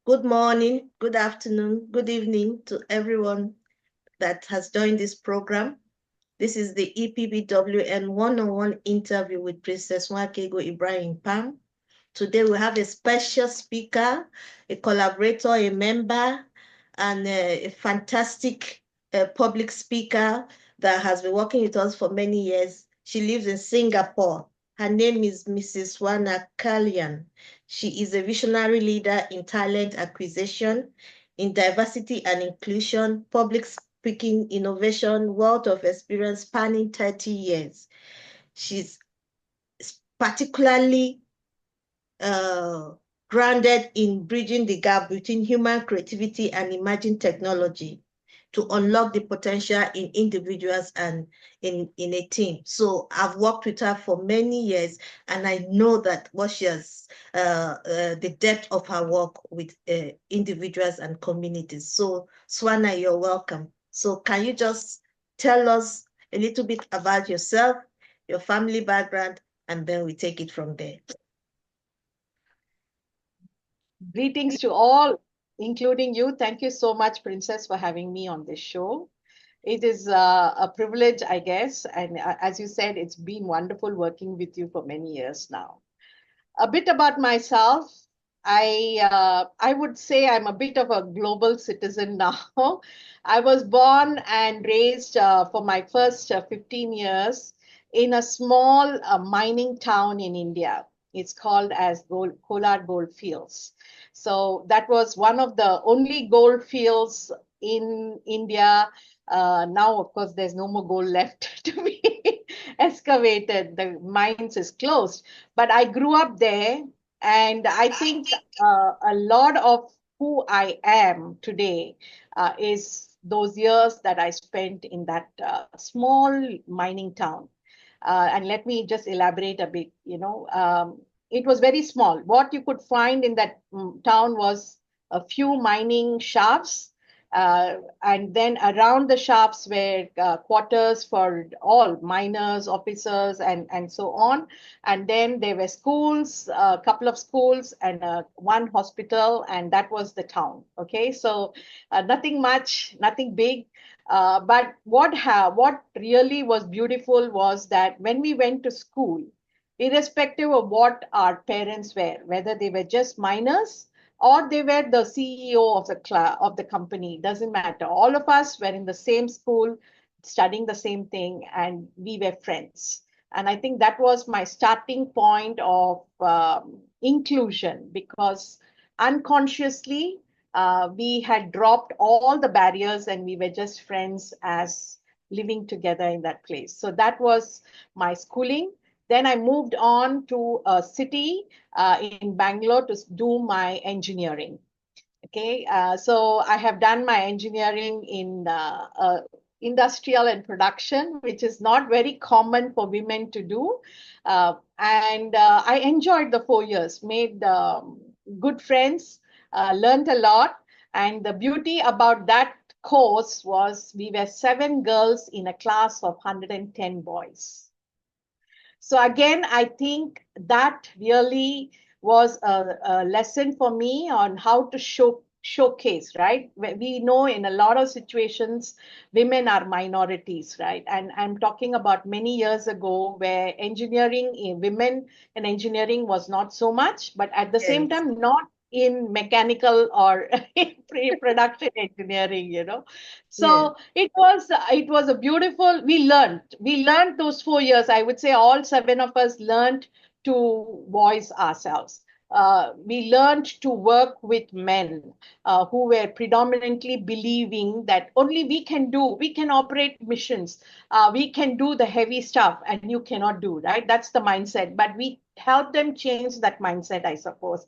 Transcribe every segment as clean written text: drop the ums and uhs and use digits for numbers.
Good morning, good afternoon, good evening to everyone that has joined this program. This is the EPBWN one-on-one interview with Princess Nwakego Ibrahim-Pam. Today we have a special speaker, a collaborator, a member, and a fantastic public speaker that has been working with us for many years. She lives in Singapore. Her name is Mrs. Swarna Kalyan. She is a visionary leader in talent acquisition, in diversity and inclusion, public speaking, innovation, wealth of experience spanning 30 years. She's particularly uh, grounded in bridging the gap between human creativity and emerging technology to unlock the potential in individuals and in a team. So I've worked with her for many years, and I know that what she has, the depth of her work with individuals and communities. So Swarna, you're welcome. So can you just tell us a little bit about yourself, your family background, and then we take it from there. Greetings to all, including you. Thank you so much, Princess, for having me on this show. It is a privilege, I guess. And as you said, it's been wonderful working with you for many years now. A bit about myself. I would say I'm a bit of a global citizen now. I was born and raised for my first 15 years in a small mining town in India. It's called as Kolar Gold Fields. So that was one of the only gold fields in India. Now, of course, there's no more gold left to be excavated. The mines is closed. But I grew up there, and I think a lot of who I am today is those years that I spent in that small mining town. And let me just elaborate a bit. It was very small. What you could find in that town was a few mining shafts, and then around the shafts were quarters for all miners, officers, and so on. And then there were schools, a couple of schools, and one hospital, and that was the town. Okay, so nothing much, nothing big. But what really was beautiful was that when we went to school, irrespective of what our parents were, whether they were just minors or they were the CEO of the company, doesn't matter. All of us were in the same school, studying the same thing, and we were friends. And I think that was my starting point of inclusion, because unconsciously we had dropped all the barriers and we were just friends as living together in that place. So that was my schooling. Then I moved on to a city in Bangalore to do my engineering. Okay, so I have done my engineering in industrial and production, which is not very common for women to do. And I enjoyed the 4 years, made good friends, learned a lot. And the beauty about that course was we were 7 girls in a class of 110 boys. So again, I think that really was a lesson for me on how to showcase, right? We know in a lot of situations, women are minorities, right? And I'm talking about many years ago where women in engineering was not so much, but at the same Yes. time, not in mechanical or in pre-production engineering. Yes. So it was a beautiful. We learned those 4 years. I would say all 7 of us learned to voice ourselves. We learned to work with men who were predominantly believing that only we can operate missions, we can do the heavy stuff, and you cannot do, right? That's the mindset. But we helped them change that mindset, I suppose.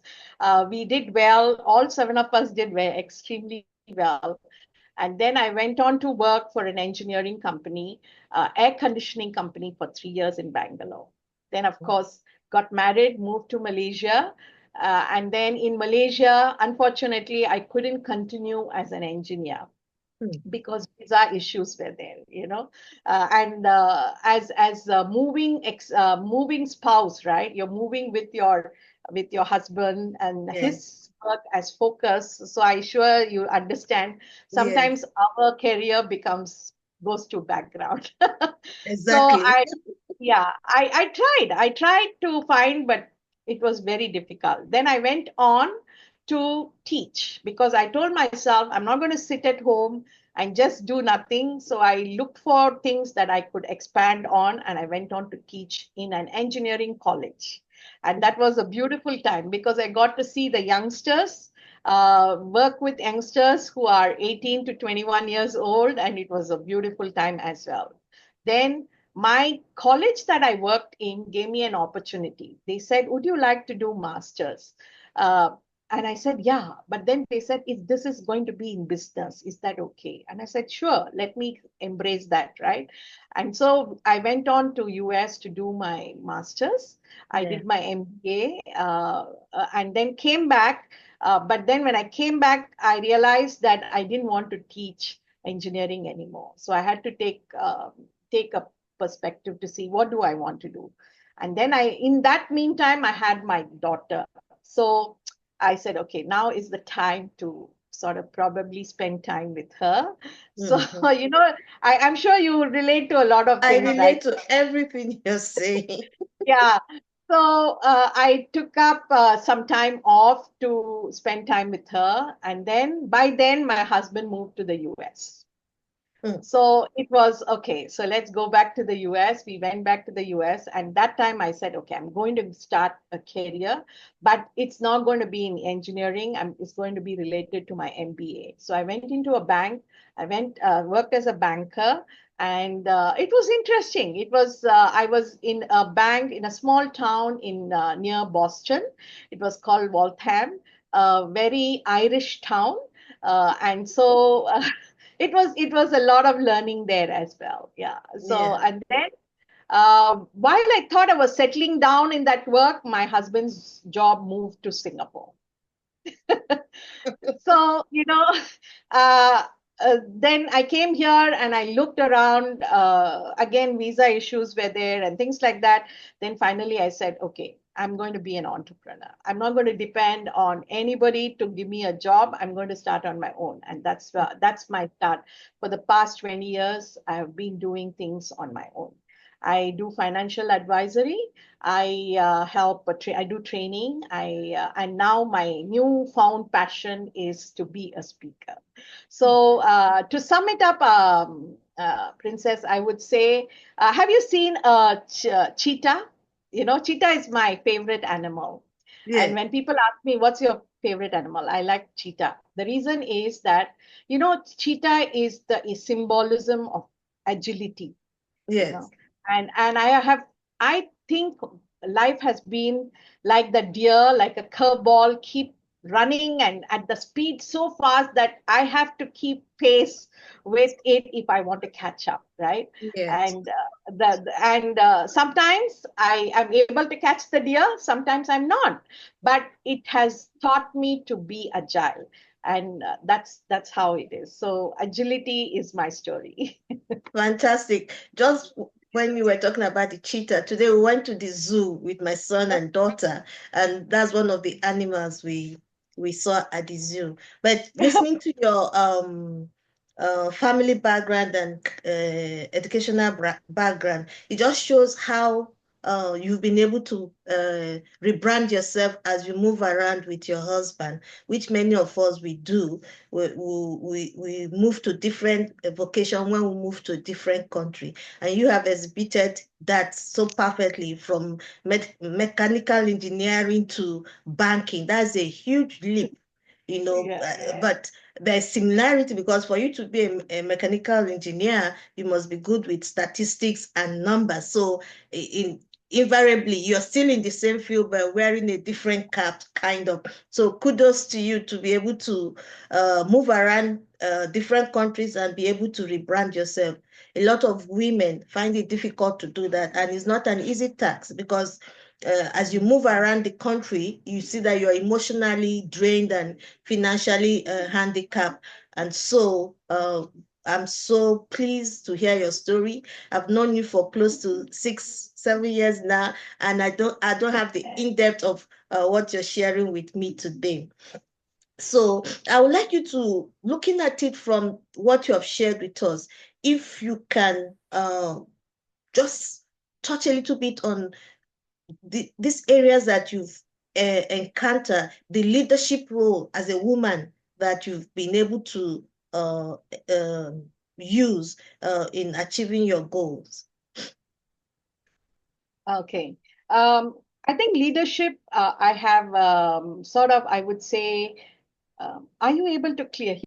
We did well. All 7 of us did extremely well. And then I went on to work for an engineering company, air conditioning company, for 3 years in Bangalore. Then, of course, got married, moved to Malaysia. And then in Malaysia, unfortunately, I couldn't continue as an engineer Hmm. because visa issues were there. And as a moving spouse, right? You're moving with your husband, and Yes. work as focus. So I sure you understand. Yes, Sometimes our career goes to background. So exactly. I tried to find, but it was very difficult. Then I went on to teach because I told myself I'm not going to sit at home and just do nothing. So I looked for things that I could expand on, and I went on to teach in an engineering college. And that was a beautiful time because I got to see the youngsters, work with youngsters who are 18 to 21 years old, and it was a beautiful time as well. Then my college that I worked in gave me an opportunity. They said, "Would you like to do masters?" Uh, and I said, "Yeah." But then they said, "If this is going to be in business, is that okay?" And I said, "Sure, let me embrace that, right?" And so I went on to US to do my masters. I Yeah. did my MBA, and then came back. But then when I came back, I realized that I didn't want to teach engineering anymore. So I had to take a perspective to see what do I want to do. And then in that meantime, I had my daughter. So I said, okay, now is the time to sort of probably spend time with her. So, Mhm. I'm sure you relate to a lot of I things, right? relate to everything you're saying. Yeah. So I took up some time off to spend time with her. And then by then, my husband moved to the US. Mm. So it was okay. So let's go back to the US. We went back to the US. And that time I said, okay, I'm going to start a career, but it's not going to be in engineering. It's going to be related to my MBA. So I went into a bank. I worked as a banker. And it was interesting. I was in a bank in a small town near Boston. It was called Waltham, a very Irish town. And so it was a lot of learning there as well. Yeah. So Yeah. and then while I thought I was settling down in that work, my husband's job moved to Singapore. So, uh, then I came here and I looked around. Again, visa issues were there and things like that. Then finally, I said, okay, I'm going to be an entrepreneur. I'm not going to depend on anybody to give me a job. I'm going to start on my own, and that's my start. For the past 20 years, I have been doing things on my own. I do financial advisory. I do training. And now my newfound passion is to be a speaker. So to sum it up, Princess, I would say, have you seen a cheetah? Cheetah is my favorite animal. And Yeah. when people ask me, what's your favorite animal? I like cheetah. The reason is that, cheetah is the symbolism of agility, you know Yes. and I think life has been like the deer, like a curveball, keep running and at the speed so fast that I have to keep pace with it if I want to catch up, right? Yes. And sometimes I am able to catch the deer, sometimes I'm not, but it has taught me to be agile, and that's how it is. So agility is my story. Fantastic. Just when we were talking about the cheetah, today we went to the zoo with my son and daughter, and that's one of the animals we saw at the zoo. But listening to your family background and educational background, it just shows how you've been able to rebrand yourself as you move around with your husband, which many of us we do. We move to different vocation when we move to a different country, and you have exhibited that so perfectly from mechanical engineering to banking. That's a huge leap, Yeah. but there's similarity because for you to be a mechanical engineer, you must be good with statistics and numbers. So in invariably you're still in the same field but wearing a different cap, kind of. So kudos to you to be able to move around different countries and be able to rebrand yourself. A lot of women find it difficult to do that, and it's not an easy task because as you move around the country, you see that you're emotionally drained and financially handicapped. And so I'm so pleased to hear your story. I've known you for close to 6, 7 years now, and I don't have the in-depth of what you're sharing with me today. So I would like you to, looking at it from what you have shared with us, if you can just touch a little bit on these areas that you've encountered, the leadership role as a woman that you've been able to uh, use in achieving your goals. Okay. I think leadership, I have sort of, I would say, are you able to hear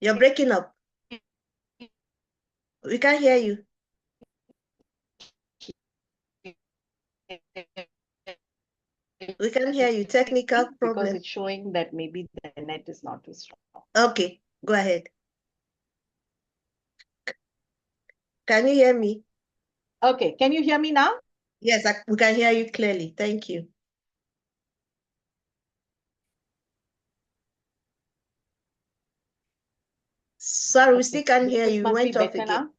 You're breaking up. We can't hear you. We can't hear you. Technical because problem. it's showing that maybe the net is not too strong. Okay, go ahead. Can you hear me? Okay, can you hear me now? Yes, we can hear you clearly. Thank you. Sorry, we Okay, still can't hear this you. You must be went off better again. now.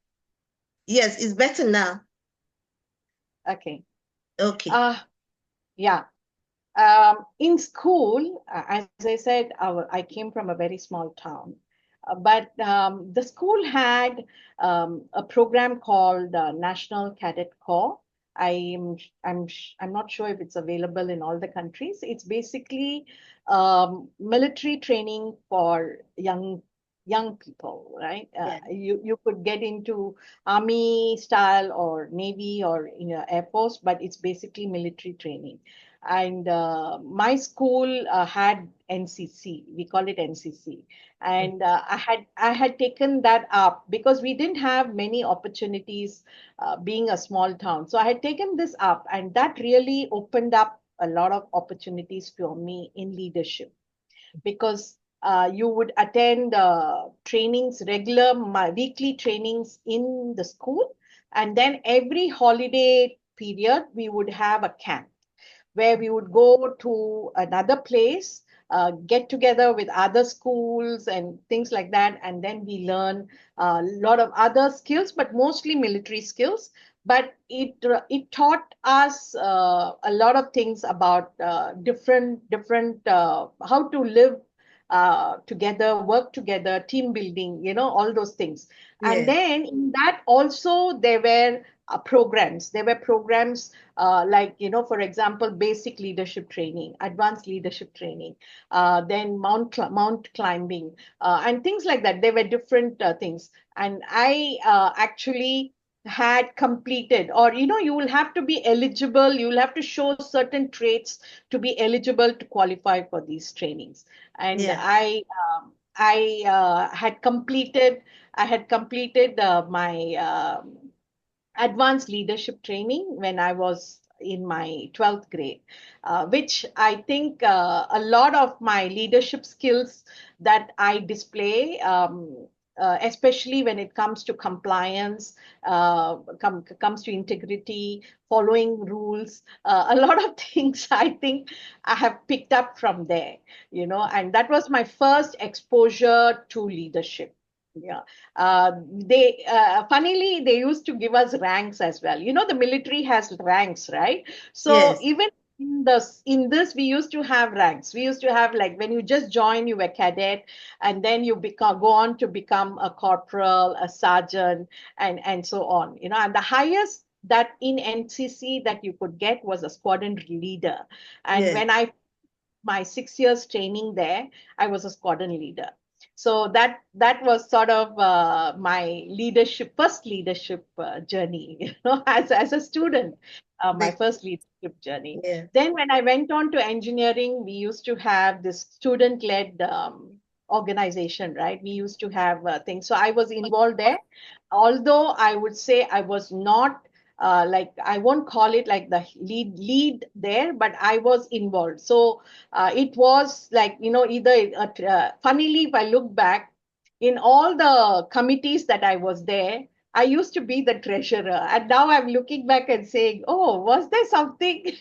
Yes, it's better now. Okay. Okay. Uh, yeah. In school, as I said, I came from a very small town, but the school had a program called National Cadet Corps. I'm not sure if it's available in all the countries. It's basically military training for young people, right? Yeah. You could get into army style or navy or air force, but it's basically military training. And my school had NCC. We call it NCC, and I had taken that up because we didn't have many opportunities being a small town. So I had taken this up, and that really opened up a lot of opportunities for me in leadership because you would attend trainings, regular weekly trainings in the school, and then every holiday period we would have a camp where we would go to another place, get together with other schools and things like that, and then we learn a lot of other skills, but mostly military skills. But it taught us a lot of things about different how to live together, work together, team building, all those things. And Yeah. then in that also there were programs. There were programs like for example, basic leadership training, advanced leadership training, then mount climbing, and things like that. There were different things, and I actually had completed, or you will have to be eligible, you will have to show certain traits to be eligible to qualify for these trainings. And Yeah. I had completed my advanced leadership training when I was in my 12th grade, which I think a lot of my leadership skills that I display, especially when it comes to compliance, comes to integrity, following rules, a lot of things I think I have picked up from there, and that was my first exposure to leadership. Yeah. They funnily they used to give us ranks as well. The military has ranks, right? So Yes. even in this we used to have ranks. We used to have, like, when you just join, you were cadet, and then you go on to become a corporal, a sergeant, and so on. And the highest that in NCC that you could get was a squadron leader. And Yeah. when I my 6 years training there, I was a squadron leader. So that was sort of my first leadership journey, as a student, my The, first leadership journey. yeah. Then when I went on to engineering, we used to have this student-led organization, right? We used to have things. So I was involved there, although I would say I was not like, I won't call it like the lead there, but I was involved. So it was like, either funnily, if I look back in all the committees that I was there, I used to be the treasurer, and now I'm looking back and saying, oh, was there something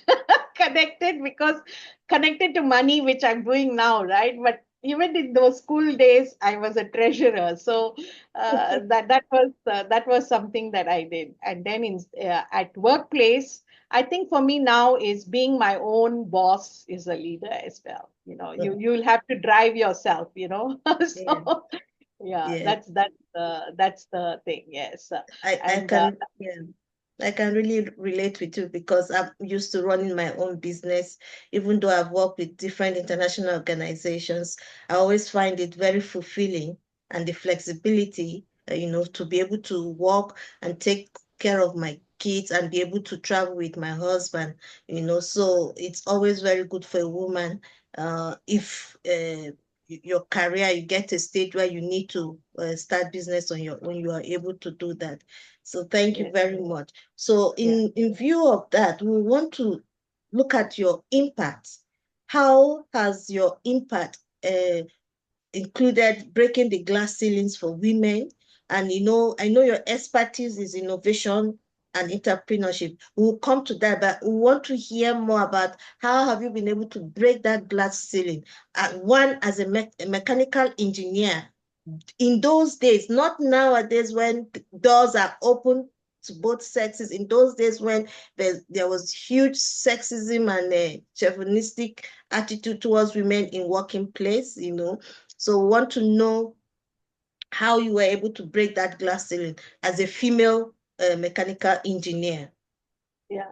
connected to money, which I'm doing now, right? But even in those school days, I was a treasurer. So that was something that I did. And then at workplace, I think for me now is being my own boss is a leader as well. You'll have to drive yourself, Yeah, So yeah, yeah. that's the thing. Yes. I And can, yeah. I can really relate with you because I'm used to running my own business. Even though I've worked with different international organizations, I always find it very fulfilling, and the flexibility, to be able to work and take care of my kids and be able to travel with my husband, so it's always very good for a woman. If your career, you get a stage where you need to start business on your when you are able to do that. So thank you yeah, very much. So yeah. in view of that, we want to look at your impact. How has your impact included breaking the glass ceilings for women? And I know your expertise is innovation and entrepreneurship. We'll come to that, but we want to hear more about how have you been able to break that glass ceiling? One, as a mechanical engineer, in those days, not nowadays when doors are open to both sexes. In those days when there was huge sexism and a chauvinistic attitude towards women in working place. So we want to know how you were able to break that glass ceiling as a female mechanical engineer. Yeah.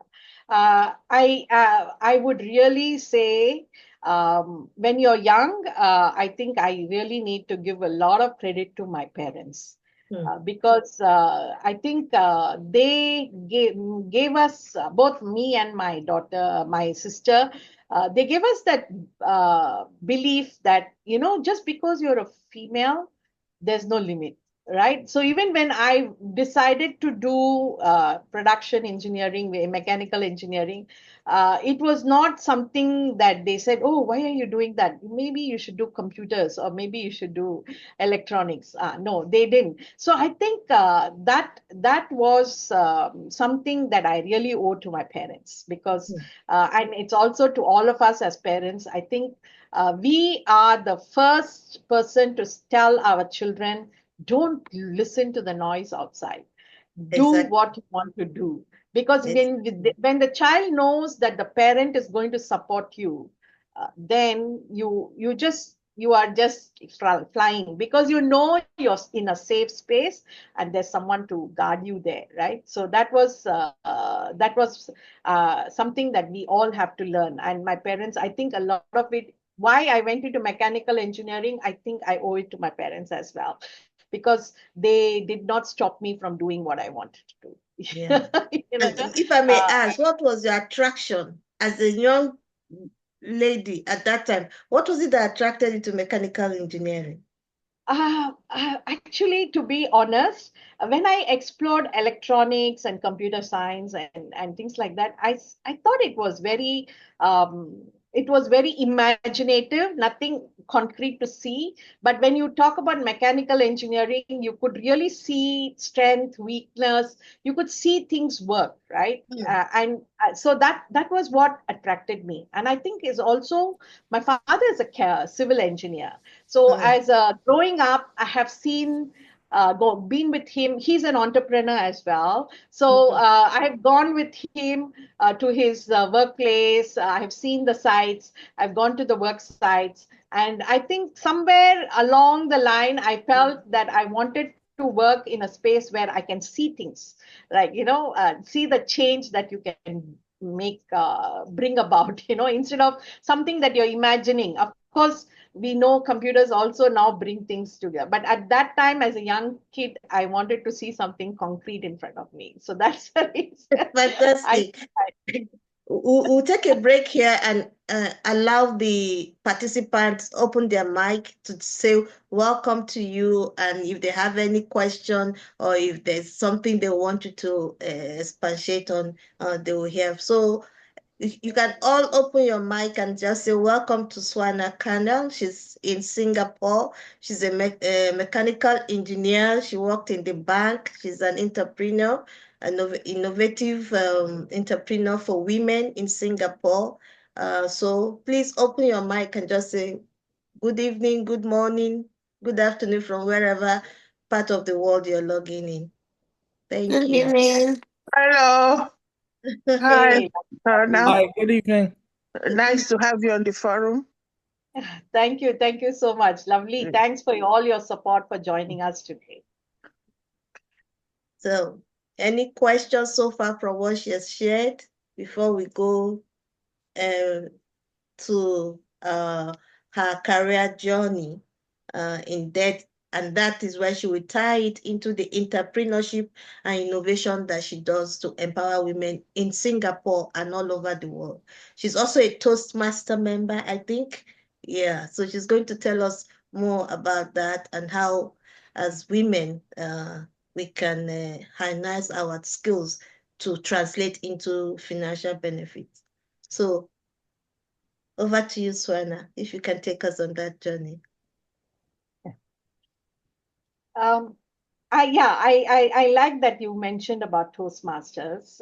I would really say, when you're young, I think I really need to give a lot of credit to my parents, Hmm. because I think they gave us, both me and my daughter, my sister, they gave us that belief that, just because you're a female, there's no limit, right? So even when I decided to do production engineering, mechanical engineering, it was not something that they said, oh, why are you doing that? Maybe you should do computers, or maybe you should do electronics. No, they didn't. So I think that was something that I really owe to my parents, because Hmm. and it's also to all of us as parents. I think we are the first person to tell our children, don't listen to the noise outside. Do Exactly. what you want to do. Because It's when the child knows that the parent is going to support you, then you are just flying, because you're in a safe space, and there's someone to guard you there, right? So that was something that we all have to learn. And my parents, I think a lot of it, why I went into mechanical engineering, I think I owe it to my parents as well, because they did not stop me from doing what I wanted to do. Yeah. you know, And if I may uh, ask, what was your attraction as a young lady at that time? What was it that attracted you to mechanical engineering? Actually, to be honest, when I explored electronics and computer science and things like that, I thought it was very imaginative, nothing concrete to see. But when you talk about mechanical engineering, you could really see strength, weakness. You could see things work, right? Hmm. And so that was what attracted me. And I think is also, my father is a civil engineer. So Hmm. as growing up, I have seen, been with him. He's an entrepreneur as well. So Hmm. I have gone with him to his workplace. I have seen the sites. I've gone to the work sites. And I think somewhere along the line, I felt that I wanted to work in a space where I can see things, like, see the change that you can bring about, instead of something that you're imagining. Of course, we know computers also now bring things together. But at that time, as a young kid, I wanted to see something concrete in front of me. So that's the reason I. Fantastic. We'll take a break here and allow the participants open their mic to say welcome to you, and if they have any question or if there's something they want you to expatiate on, they will hear. So you can all open your mic and just say welcome to Swarna Kandal. She's in Singapore. She's a mechanical engineer. She worked in the bank. She's an entrepreneur, an innovative entrepreneur for women in Singapore. So please open your mic and just say good evening, good morning, good afternoon from wherever part of the world you're logging in. Thank Good you. evening. Hello. Hi, Hey, Swarna. Hi, good evening. Nice to have you on the forum. thank you. Thank you so much. Lovely. Mm. Thanks for all your support for joining us today. So, any questions so far from what she has shared before we go uh, to her career journey in depth, and that is why she will tie it into the entrepreneurship and innovation that she does to empower women in Singapore and all over the world. She's also a Toastmaster member, I think. Yeah, so she's going to tell us more about that and how, as women, we can harness our skills to translate into financial benefits. So over to you, Swarna, if you can take us on that journey. Um, I like that you mentioned about Toastmasters.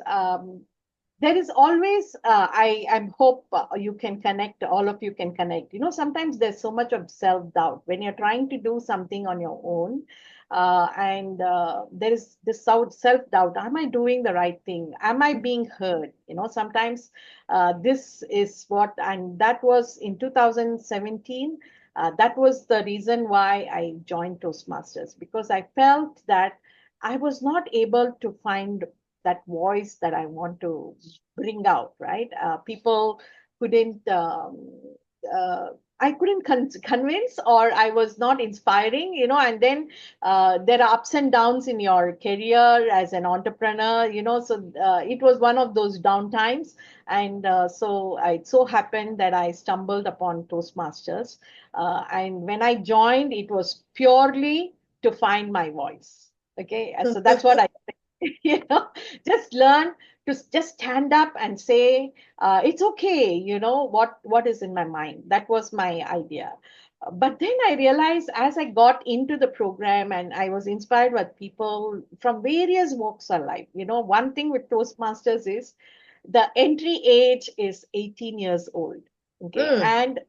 There is always I hope you can connect, all of you can connect. Sometimes there's so much of self-doubt when you're trying to do something on your own, and there is this self-doubt. Am I doing the right thing? Am I being heard? Sometimes this is what, and that was in 2017. That was the reason why I joined Toastmasters, because I felt that I was not able to find that voice that I want to bring out, right? People couldn't, uh, I couldn't convince, or I was not inspiring, and then there are ups and downs in your career as an entrepreneur, so it was one of those down times. And so it so happened that I stumbled upon Toastmasters. And when I joined, it was purely to find my voice. Okay, so that's what I you know just learn to just stand up and say it's okay, what is in my mind. That was my idea. But then I realized, as I got into the program and I was inspired by people from various walks of life. One thing with Toastmasters is the entry age is 18 years old. Okay, Mm.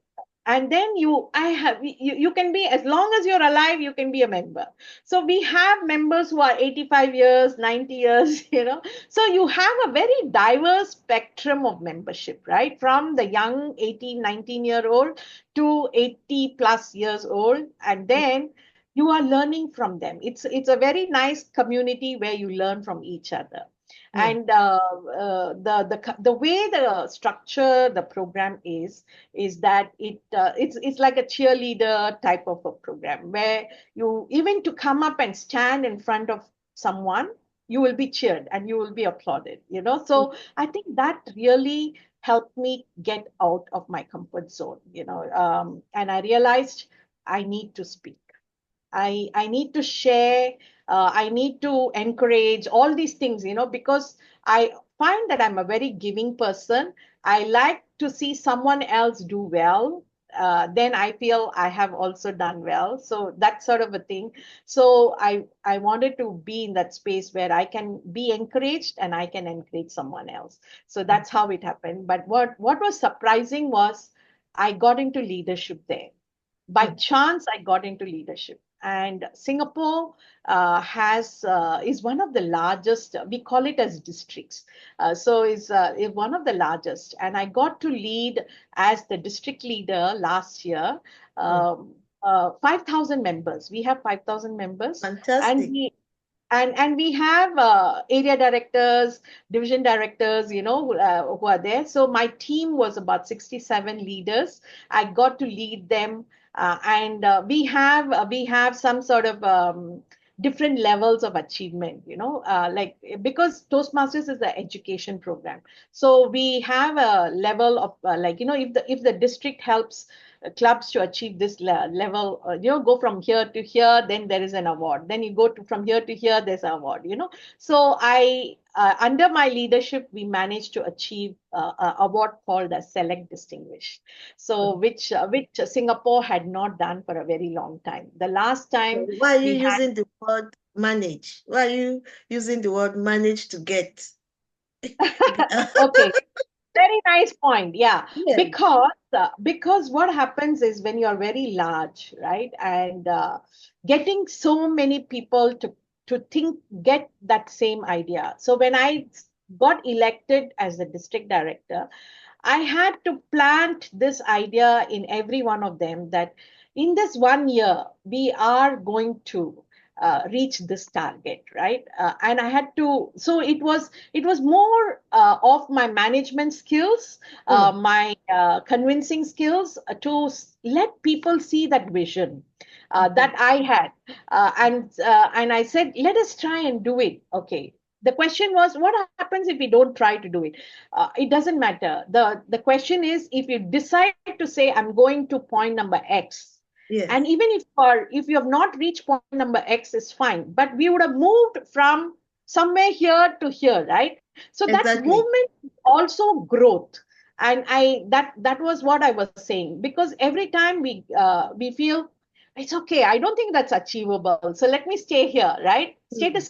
and then you can be, as long as you're alive, you can be a member. So we have members who are 85 years, 90 years, so you have a very diverse spectrum of membership, right, from the young 18, 19-year old to 80 plus years old. And then you are learning from them. It's a very nice community where you learn from each other. Mm. And the way the structure the program is that it's like a cheerleader type of a program, where you, even to come up and stand in front of someone, you will be cheered and you will be applauded. So I think that really helped me get out of my comfort zone. And I realized I need to speak. I need to share, I need to encourage all these things, because I find that I'm a very giving person. I like to see someone else do well. Then I feel I have also done well. So that sort of a thing. So I wanted to be in that space where I can be encouraged and I can encourage someone else. So that's how it happened. But what was surprising was I got into leadership there. By Mm. chance I got into leadership. And Singapore has is one of the largest, we call it as districts. So is one of the largest, and I got to lead as the district leader last year. Mm. 5,000 members, we have 5,000 members. and Fantastic. we and we have area directors, division directors, who are there. So my team was about 67 leaders. I got to lead them. And we have some sort of different levels of achievement, like, because Toastmasters is the education program. So we have a level of like, if the district helps clubs to achieve this level, go from here to here, then there is an award. Then you go from here to here, there's an award. So I under my leadership, we managed to achieve an award called a Select Distinguished. So Mm. which Singapore had not done for a very long time. The last time Why are you we had using the word manage? Why are you using the word manage to get? okay, very nice point. Yeah, Yeah. because what happens is, when you're very large, right, and getting so many people to get that same idea. So when I got elected as the district director, I had to plant this idea in every one of them that in this 1 year, we are going to reach this target, right? And I had to, so it was more of my management skills, Mm. my convincing skills let people see that vision Mhm. that I had, and I said, let us try and do it. Okay. The question was, what happens if we don't try to do it? It doesn't matter. The question is, if you decide to say, I'm going to point number X, and Yes, even if you have not reached point number X, is fine, but we would have moved from somewhere here to here, right? So that exactly. movement is also growth. And that was what I was saying, because every time we feel it's okay, I don't think that's achievable, so let me stay here, right? Mm. Status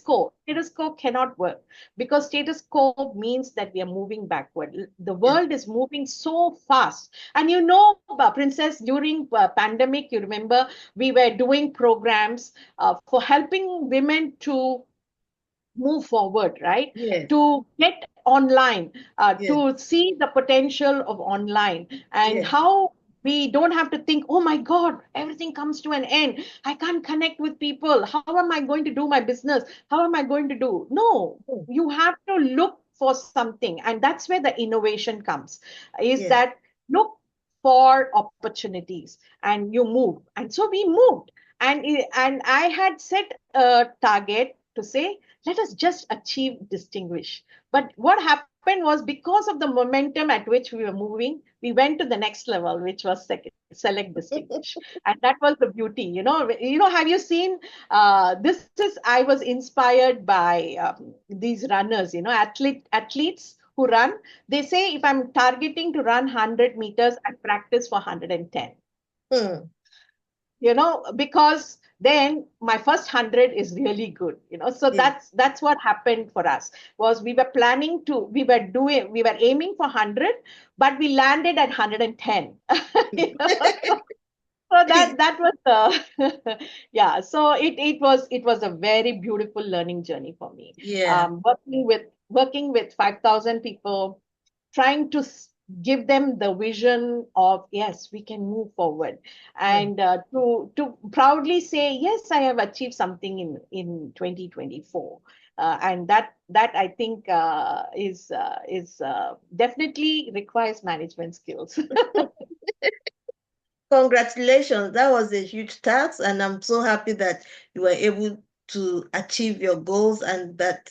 quo cannot work, because status quo means that we are moving backward. The Yeah. world is moving so fast. And Princess, during pandemic, you remember, we were doing programs for helping women to move forward, right? Yes. To get online, Yes. to see the potential of online, and Yes. how we don't have to think, oh my God, everything comes to an end. I can't connect with people. How am I going to do my business? How am I going to do? No, Mm. you have to look for something. And that's where the innovation comes, is Yes. that look for opportunities and you move. And so we moved. And I had set a target to say, let us just achieve distinguish. But what happened was, because of the momentum at which we were moving, we went to the next level, which was select distinguish. And that was the beauty. Have you seen, this is, I was inspired by these runners, athletes who run. They say, if I'm targeting to run 100 meters, I practice for 110, Mm. because then my first 100 is really good. So Yes. that's what happened for us. Was we were aiming for 100, but we landed at 110. you know? So that was the yeah. So it was a very beautiful learning journey for me, Yeah. working with 5,000 people, trying to give them the vision of, yes, we can move forward, Mm. and to proudly say, yes, I have achieved something in 2024. And that I think is definitely requires management skills. Congratulations. That was a huge task, and I'm so happy that you were able to achieve your goals and that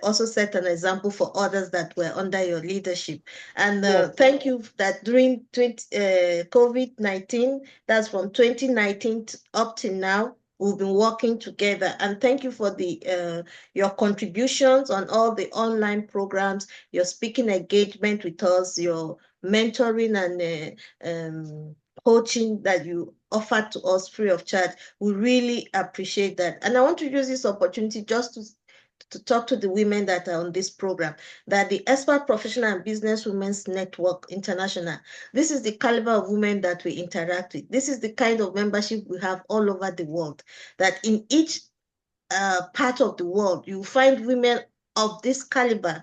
also set an example for others that were under your leadership. And Yes. thank you that during COVID-19, that's from 2019 up to now, we've been working together. And thank you for the your contributions on all the online programs, your speaking engagement with us, your mentoring and coaching that you offer to us free of charge. We really appreciate that. And I want to use this opportunity just to talk to the women that are on this program, that the Expert Professional and Business Women's Network International, this is the caliber of women that we interact with. This is the kind of membership we have all over the world, that in each part of the world, you find women of this caliber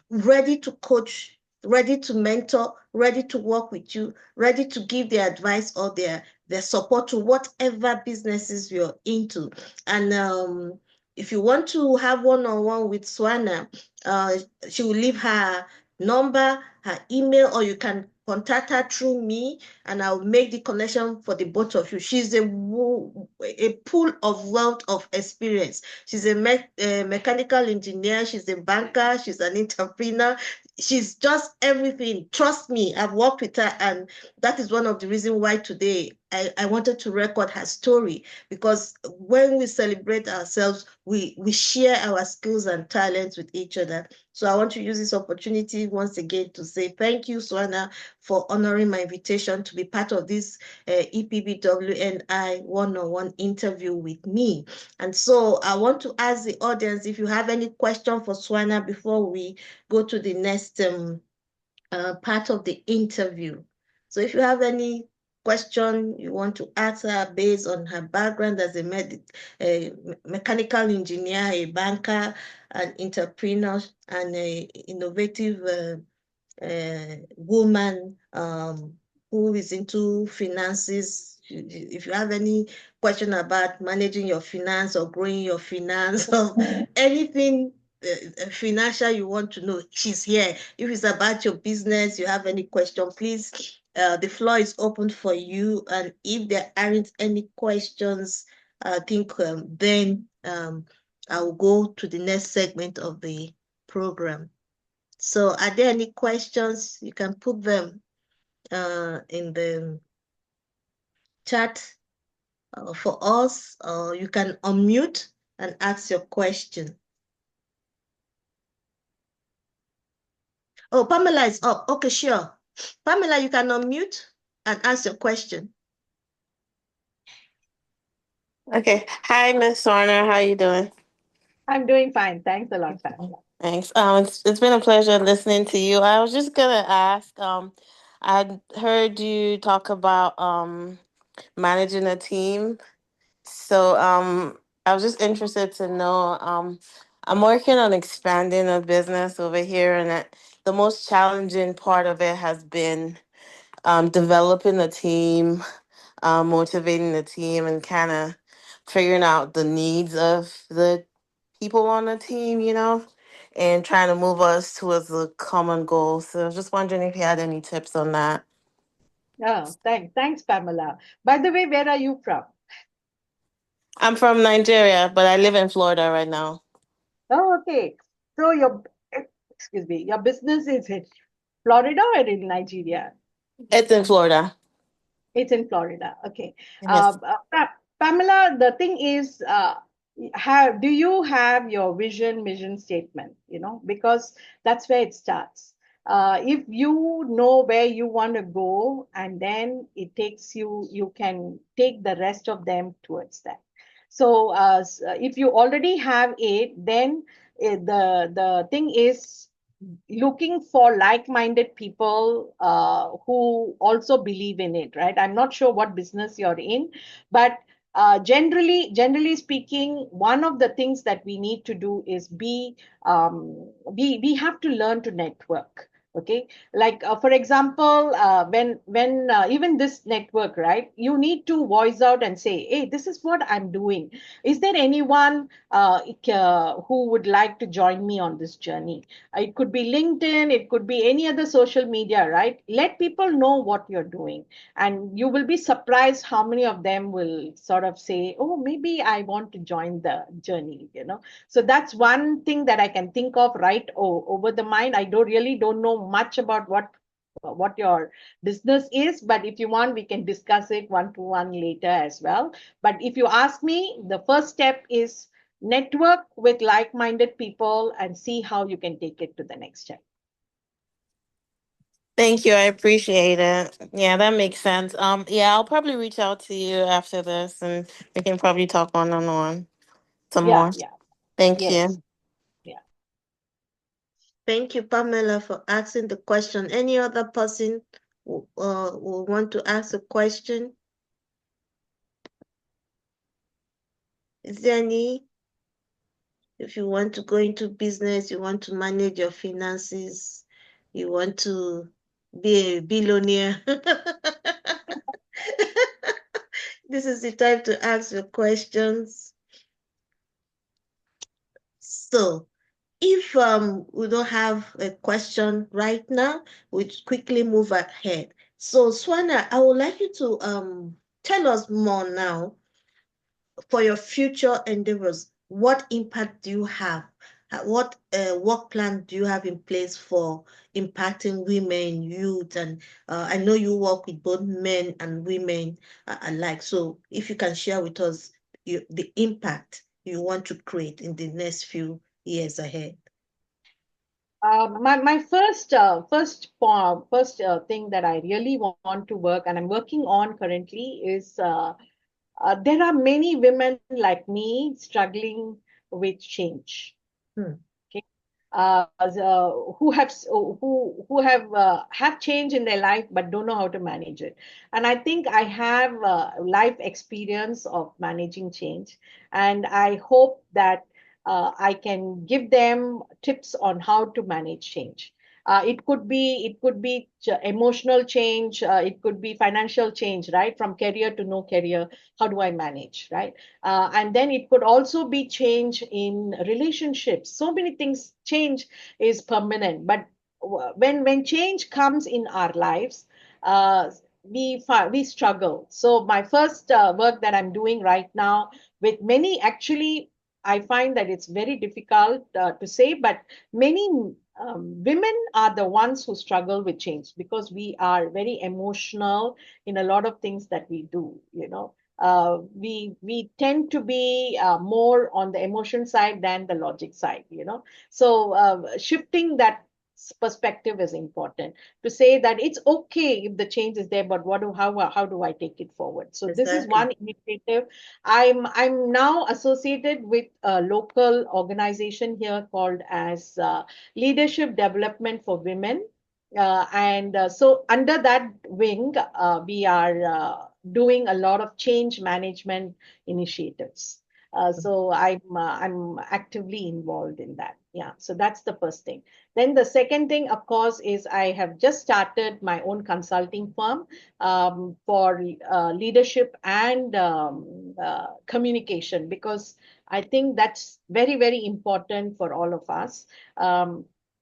ready to coach, ready to mentor, ready to work with you, ready to give their advice or their support to whatever businesses you're into. And if you want to have one-on-one with Swarna, uh, she will leave her number, her email, or you can contact her through me and I'll make the connection for the both of you. She's a pool of wealth of experience. She's a mechanical engineer, she's a banker, she's an entrepreneur. She's just everything. Trust me, I've worked with her, and that is one of the reasons why today I wanted to record her story, because when we celebrate ourselves, we share our skills and talents with each other. So I want to use this opportunity once again to say thank you, Swarna, for honoring my invitation to be part of this EPBWNI one-on-one interview with me. And so I want to ask the audience if you have any question for Swarna before we go to the next part of the interview. So if you have any question you want to ask her based on her background as a mechanical engineer, a banker, an entrepreneur, and a innovative woman who is into finances. If you have any question about managing your finance or growing your finance or anything financial you want to know, she's here. If it's about your business, you have any question, please, the floor is open for you. And if there aren't any questions, I think then I'll go to the next segment of the program. So are there any questions? You can put them in the chat for us, or you can unmute and ask your question. Oh, Pamela is up. Okay, sure. Pamela, you can unmute and ask your question. Okay. Hi, Miss Swarna. How you doing? I'm doing fine. Thanks a lot, Pamela. Thanks. It's been a pleasure listening to you. I was just gonna ask. I heard you talk about managing a team. So I was just interested to know. I'm working on expanding a business over here, and the most challenging part of it has been developing a team, motivating the team, and kind of figuring out the needs of the people on the team, and trying to move us towards a common goal. So I was just wondering if you had any tips on that. Oh, thanks, Pamela. By the way, where are you from? I'm from Nigeria, but I live in Florida right now. Oh, okay. So excuse me, your business is in Florida or in Nigeria? It's in Florida. It's in Florida. Okay. Yes. Pamela, the thing is, do you have your mission statement? Because that's where it starts. If you know where you want to go, and then it takes you, you can take the rest of them towards that. So, if you already have it, then the thing is looking for like-minded people who also believe in it, right? I'm not sure what business you're in, but generally speaking, one of the things that we need to do is we have to learn to network. Okay, like for example, when even this network, right? You need to voice out and say, "Hey, this is what I'm doing. Is there anyone who would like to join me on this journey?" It could be LinkedIn, it could be any other social media, right? Let people know what you're doing. And you will be surprised how many of them will sort of say, oh, maybe I want to join the journey. So that's one thing that I can think of right over the mind. I don't know much about what your business is, but if you want, we can discuss it one to one later as well. But if you ask me, the first step is network with like-minded people and see how you can take it to the next step. Thank you. I appreciate it. Yeah, that makes sense. Yeah, I'll probably reach out to you after this, and we can probably talk one-on-one some Yeah, more. yeah, Thank yes, you. yeah. Thank you, Pamela, for asking the question. Any other person who want to ask a question? Is there any? If you want to go into business, you want to manage your finances, you want to be a billionaire, this is the time to ask your questions. So if we don't have a question right now, we'll quickly move ahead. So Swarna, I would like you to tell us more now for your future endeavors. What impact do you have? What work plan do you have in place for impacting women, youth, and I know you work with both men and women alike. So if you can share with us the impact you want to create in the next few years ahead. My first thing that I really want to work, and I'm working on currently, is there are many women like me struggling with change. Hmm. Okay. who have change in their life but don't know how to manage it. And I think I have life experience of managing change, and I hope that I can give them tips on how to manage change. It could be emotional change, it could be financial change, right? From career to no career, how do I manage, right? And then it could also be change in relationships. So many things change is permanent, but when change comes in our lives, uh, we struggle. So my first work that I'm doing right now with many, actually, I find that it's very difficult to say, but many women are the ones who struggle with change because we are very emotional in a lot of things that we do. We tend to be more on the emotion side than the logic side. So shifting that perspective is important, to say that it's okay if the change is there, but how do I take it forward? So this is Exactly. one initiative. I'm now associated with a local organization here called as Leadership Development for Women. And so under that wing, we are doing a lot of change management initiatives. So I'm actively involved in that. Yeah. So that's the first thing. Then the second thing, of course, is I have just started my own consulting firm for leadership and communication, because I think that's very, very important for all of us.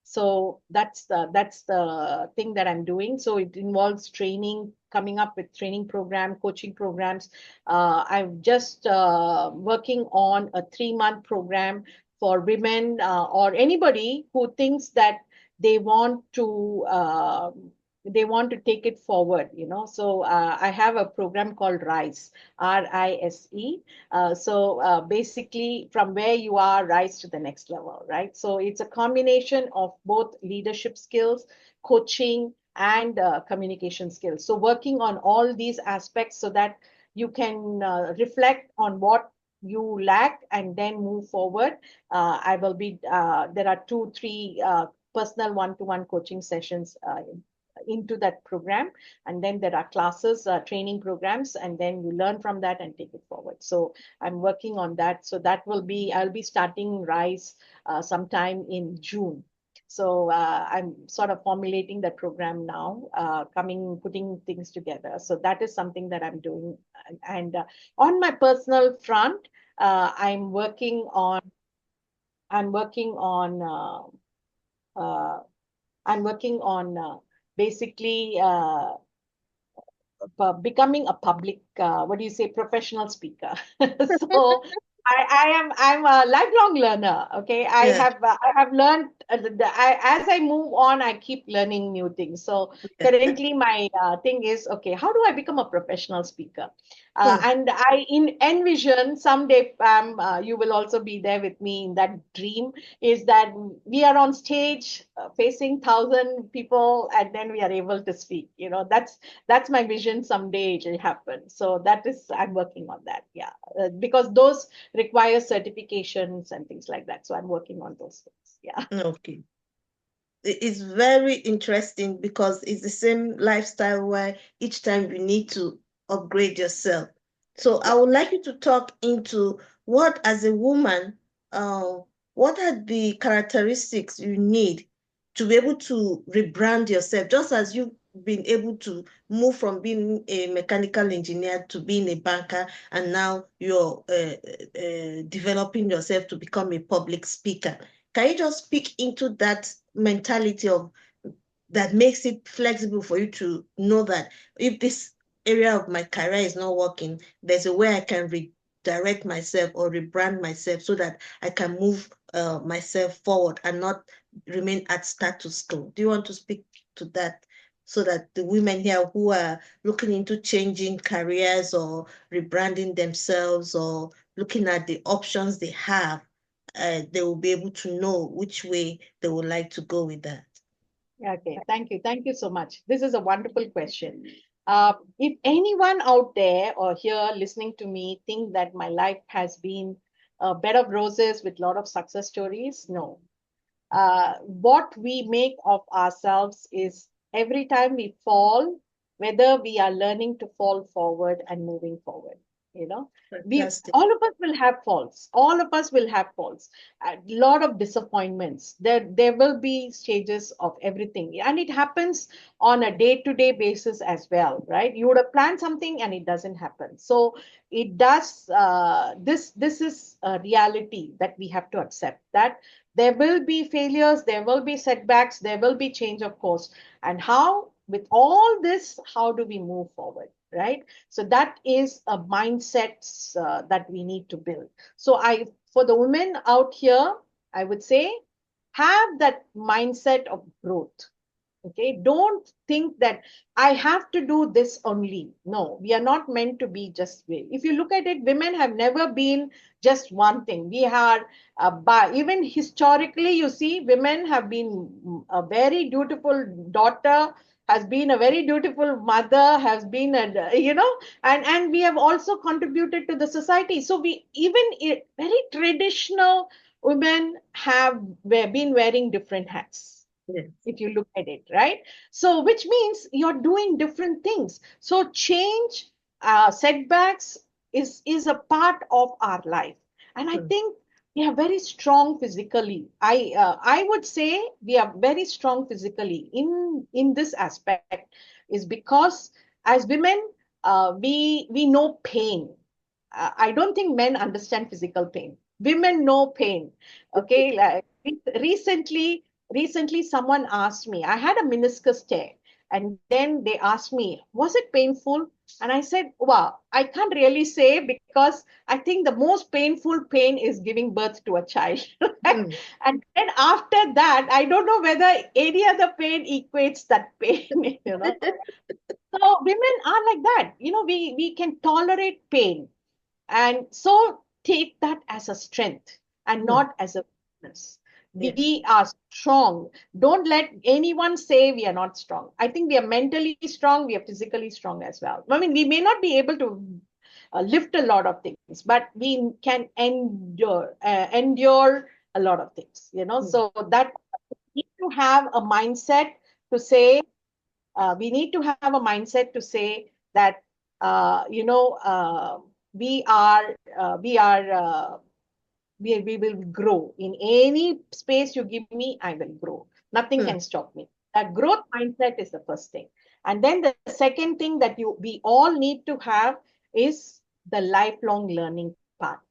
So that's the thing that I'm doing. So it involves training, coming up with training program, coaching programs. I'm just working on a 3-month program for women or anybody who thinks that they want to uh, they want to take it forward. So I have a program called RISE, RISE. So basically, from where you are, rise to the next level, right? So it's a combination of both leadership skills, coaching, and communication skills. So working on all these aspects so that you can reflect on what you lack and then move forward. I will be There are 2 3 personal one-to-one coaching sessions into that program, and then there are classes, training programs, and then you learn from that and take it forward. So I'm working on that. So I'll be starting RISE sometime in June. So I'm sort of formulating the program now, putting things together. So that is something that I'm doing. And on my personal front, I'm working on I'm working on uh, I'm working on basically becoming a public, what do you say, professional speaker. So I'm a lifelong learner. Okay, Yeah. I have learned as I move on, I keep learning new things. So Yeah. currently my thing is, okay, how do I become a professional speaker? Hmm. And envision someday, Pam, you will also be there with me in that dream, is that we are on stage facing 1,000 people, and then we are able to speak. That's my vision. Someday it will happen. So I'm working on that. Yeah. Because those require certifications and things like that. So I'm working on those things. Yeah. Okay. It's very interesting because it's the same lifestyle where each time you need to upgrade yourself. So I Yeah. would like you to talk into what, as a woman, uh, what are the characteristics you need to be able to rebrand yourself, just as you've been able to move from being a mechanical engineer to being a banker, and now you're developing yourself to become a public speaker. Can you just speak into that mentality of that makes it flexible for you to know that if this area of my career is not working, there's a way I can redirect myself or rebrand myself so that I can move myself forward and not remain at status quo. Do you want to speak to that so that the women here who are looking into changing careers or rebranding themselves or looking at the options they have, they will be able to know which way they would like to go with that? Okay. Thank you. Thank you so much. This is a wonderful question. If anyone out there or here listening to me think that my life has been a bed of roses with a lot of success stories, no. what we make of ourselves is every time we fall, whether we are learning to fall forward and moving forward. You know, we Fantastic. all of us will have faults. All of us will have faults. A lot of disappointments. There will be stages of everything, and it happens on a day-to-day basis as well, right? You would have planned something and it doesn't happen. So it does. This is a reality that we have to accept. That there will be failures, there will be setbacks, there will be change of course. And how, with all this, how do we move forward, right? So that is a mindset that we need to build. So for the women out here, I would say, have that mindset of growth. Okay, don't think that I have to do this only. No, we are not meant to be just way. If you look at it, women have never been just one thing. We are, even historically, you see, women have been a very dutiful daughter, has been a very dutiful mother, has been a, and we have also contributed to the society. So we, even very traditional women have been wearing different hats, Yes. if you look at it, right? So which means you're doing different things. So change, setbacks is a part of our life. And I Mm. think we are very strong physically. I would say we are very strong physically in this aspect, is because as women, we know pain. I don't think men understand physical pain. Women know pain. Okay, like recently someone asked me, I had a meniscus tear, and then they asked me, was it painful? And I said, wow, I can't really say, because I think the most painful pain is giving birth to a child. Right? Mm. And then after that, I don't know whether any other pain equates that pain. So women are like that. We can tolerate pain, and so take that as a strength and Mm. not as a weakness. Yes. We are strong. Don't let anyone say we are not strong. I think we are mentally strong, we are physically strong as well. I mean, we may not be able to lift a lot of things, but we can endure a lot of things. Mm. So that we need to have a mindset to say, that we are we will grow in any space you give me. I will grow. Nothing Mm. can stop me. That growth mindset is the first thing. And then the second thing that we all need to have is the lifelong learning part.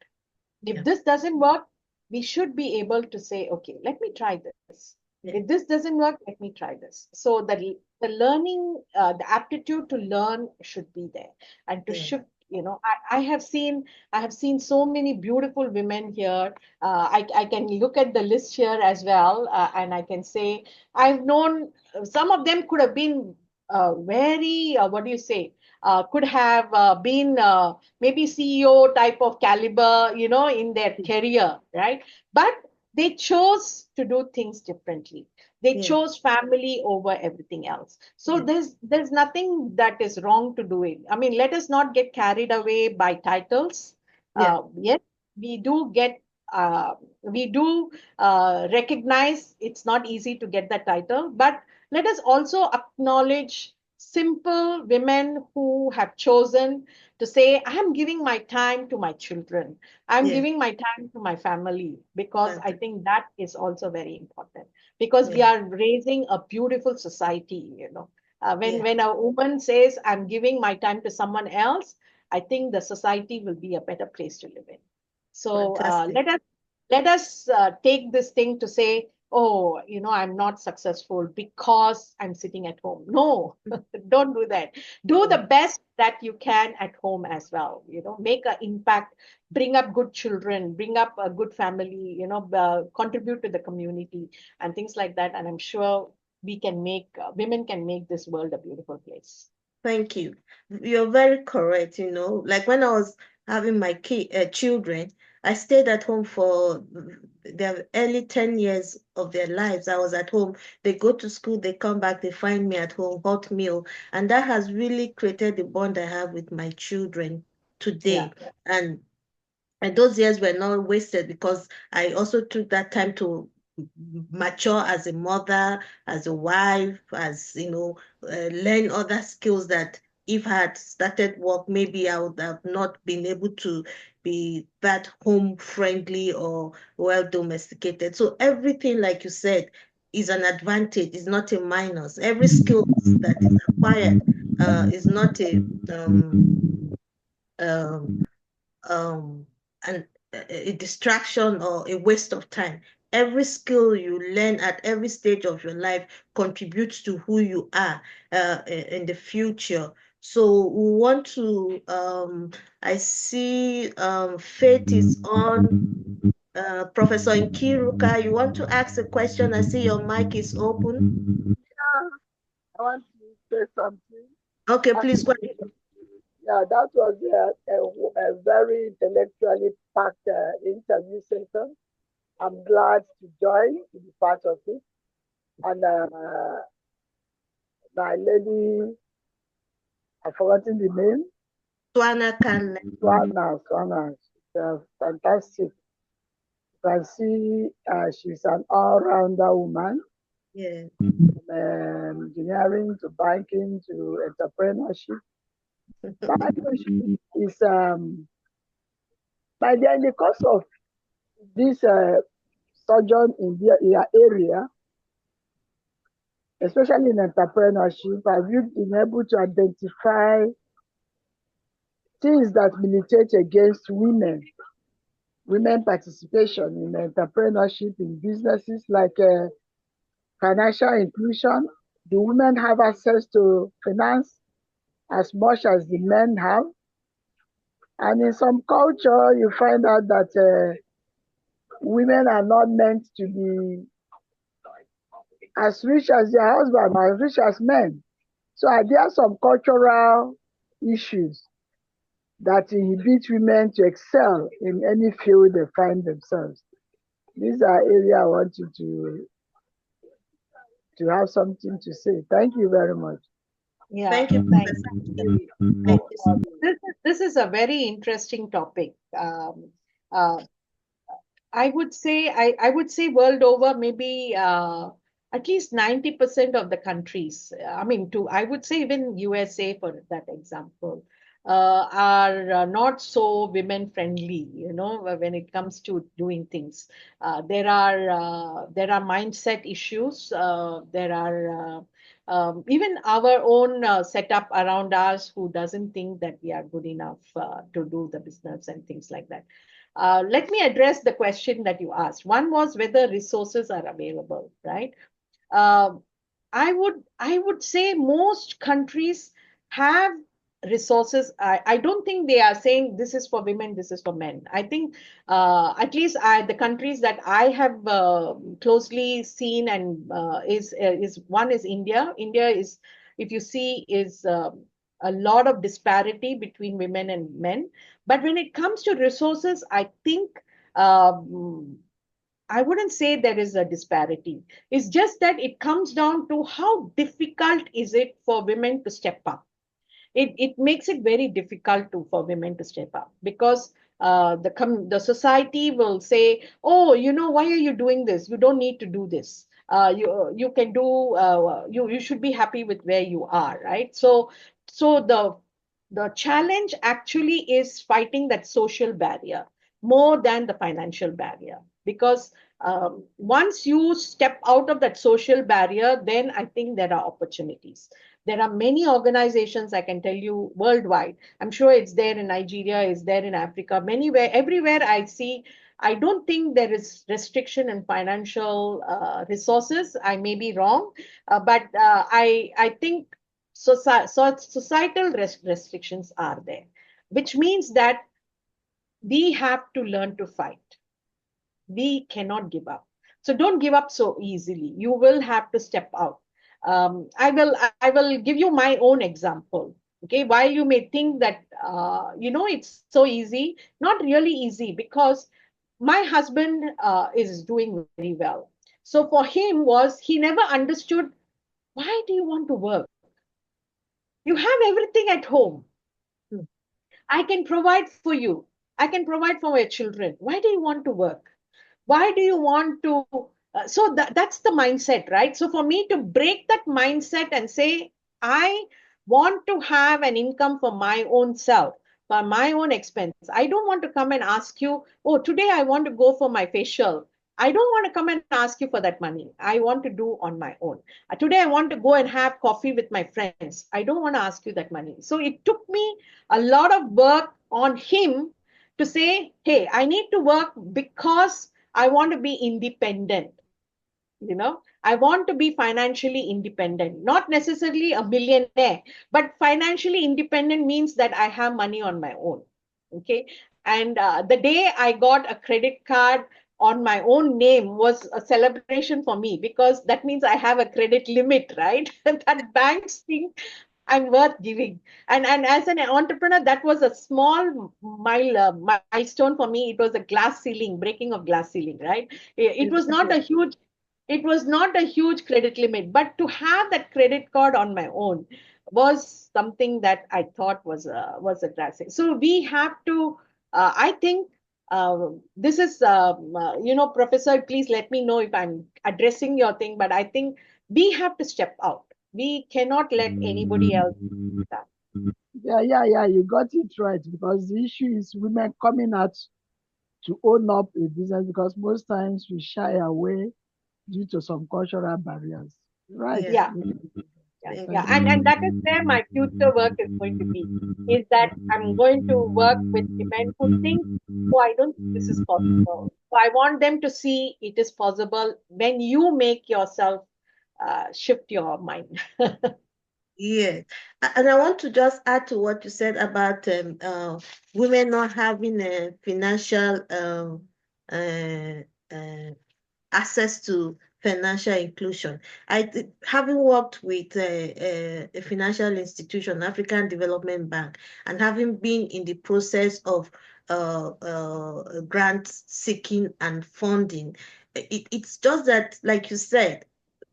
If Yeah. this doesn't work, we should be able to say, okay, let me try this. If Yeah. this doesn't work, let me try this. So the learning, the aptitude to learn should be there, and to Yeah. shift. I have seen so many beautiful women here. I can look at the list here as well, and I can say I've known some of them could have been very, what do you say, could have been maybe CEO type of caliber, in their career, right? But they chose to do things differently. They Yeah. chose family over everything else. So Yeah. there's nothing that is wrong to do it. I mean, let us not get carried away by titles. Yeah. Yes, we do get. We do recognize it's not easy to get that title, but let us also acknowledge simple women who have chosen to say, I'm giving my time to my children. I'm Yeah. giving my time to my family, because I Fantastic. think that is also very important, because we Yeah. are raising a beautiful society. When Yeah. when a woman says, I'm giving my time to someone else, I think the society will be a better place to live in. So Fantastic. let us take this thing to say, oh, I'm not successful because I'm sitting at home. No, don't do that. Do the Mm. best that you can at home as well. Make an impact, bring up good children, bring up a good family, contribute to the community and things like that. And I'm sure women can make this world a beautiful place. Thank you. You're very correct. Like when I was having my children, I stayed at home for their early 10 years of their lives. I was at home. They go to school, they come back, they find me at home, hot meal. And that has really created the bond I have with my children Yeah, today. And those years were not wasted because I also took that time to mature as a mother, as a wife, as learn other skills that if I had started work, maybe I would have not been able to be that home friendly or well domesticated. So everything, like you said, is an advantage, is not a minus. Every skill that is acquired is not um, um, an, a distraction or a waste of time. Every skill you learn at every stage of your life contributes to who you are in the future. So we want to, I see Faith is on. Professor Nkiruka, you want to ask a question? I see your mic is open. Yeah, I want to say something. Okay, please go ahead. Yeah, that was a very intellectually packed interview session. I'm glad to join to be part of it. And my lady, I've forgotten the name. Swarna can. Swarna. She's fantastic. You can see she's an all-rounder woman. Yeah. From engineering to banking to entrepreneurship. But is by then in the course of this sojourn in the area, especially in entrepreneurship, have you been able to identify things that militate against women participation in entrepreneurship in businesses like financial inclusion? Do women have access to finance as much as the men have? And in some culture, you find out that women are not meant to be as rich as their husband, as rich as men. So are there some cultural issues that inhibit women to excel in any field they find themselves? These are areas I want you to have something to say. Thank you very much. Yeah, Thank you, thank Professor. you. Thank you so much. This is a very interesting topic. Uh, I would say world over, maybe at least 90% of the countries, I mean, I would say even USA for that example, are not so women friendly, when it comes to doing things. There are mindset issues. There are even our own setup around us who doesn't think that we are good enough to do the business and things like that. Let me address the question that you asked. One was whether resources are available, right? Uh, I would say most countries have resources. I don't think they are saying this is for women, this is for men. I think at least the countries that I have closely seen and is one is India. India is, if you see, is a lot of disparity between women and men. But when it comes to resources, I think um, I wouldn't say there is a disparity. It's just that it comes down to how difficult is it for women to step up. It makes it very difficult for women to step up because the society will say, oh, why are you doing this? You don't need to do this. You can do, you should be happy with where you are, right? So the challenge actually is fighting that social barrier more than the financial barrier, because once you step out of that social barrier, then I think there are opportunities. There are many organizations, I can tell you, worldwide. I'm sure it's there in Nigeria, it's there in Africa, manywhere, everywhere I see. I don't think there is restriction in financial resources. I may be wrong, but I think societal restrictions are there, which means that we have to learn to fight. We cannot give up. So don't give up so easily. You will have to step out. I will give you my own example. Okay, while you may think that it's so easy, not really easy, because my husband is doing very well. So for him, was he never understood, why do you want to work? You have everything at home. Hmm. I can provide for you. I can provide for your children. Why do you want to work? Why do you want to So that's the mindset, right? So for me to break that mindset and say, I want to have an income for my own self, for my own expense. I don't want to come and ask you, oh, today I want to go for my facial. I don't want to come and ask you for that money. I want to do on my own. Today I want to go and have coffee with my friends. I don't want to ask you that money. So it took me a lot of work on him to say, hey, I need to work because I want to be independent. I want to be financially independent, not necessarily a millionaire, but financially independent means that I have money on my own. Okay. And the day I got a credit card on my own name was a celebration for me, because that means I have a credit limit, right? That banks think I'm worth giving. And as an entrepreneur, that was a small milestone for me. It was a glass ceiling, breaking of glass ceiling, right? It was not a Exactly. huge it was not a huge credit limit, but to have that credit card on my own was something that I thought was a drastic. So we have to. I think this is, Professor. Please let me know if I'm addressing your thing, but I think we have to step out. We cannot let anybody else do that. Yeah, you got it right. Because the issue is women coming out to own up a business, because most times we shy away due to some cultural barriers. Right. Yeah. Yeah. Thank Yeah, you. and that is where my future work is going to be, is that I'm going to work with women who think, oh, I don't think this is possible. So I want them to see it is possible when you make yourself shift your mind. Yeah, and I want to just add to what you said about women not having a financial uh, uh, access to financial inclusion. Having worked with a financial institution, African Development Bank, and having been in the process of grant seeking and funding, it's just that, like you said,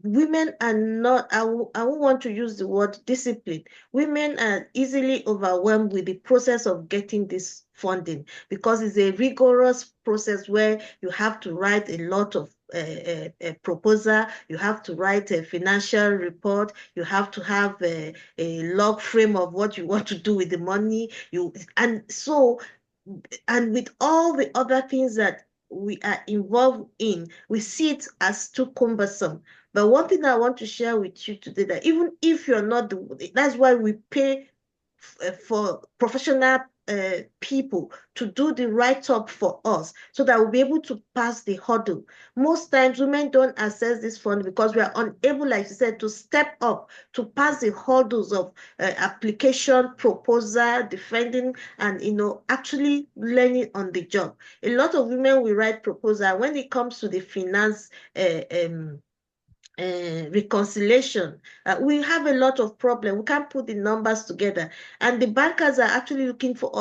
women are not, I won't want to use the word discipline. Women are easily overwhelmed with the process of getting this funding, because it's a rigorous process where you have to write a lot of a proposal, you have to write a financial report, you have to have a log frame of what you want to do with the money. And with all the other things that we are involved in, we see it as too cumbersome. But one thing I want to share with you today, that even if you're not that's why we pay for professional people to do the write-up for us, so that we'll be able to pass the hurdle. Most times women don't access this fund because we are unable, like you said, to step up to pass the hurdles of application, proposal, defending, and actually learning on the job. A lot of women will write proposal. When it comes to the finance reconciliation, we have a lot of problem. We can't put the numbers together, and the bankers are actually looking for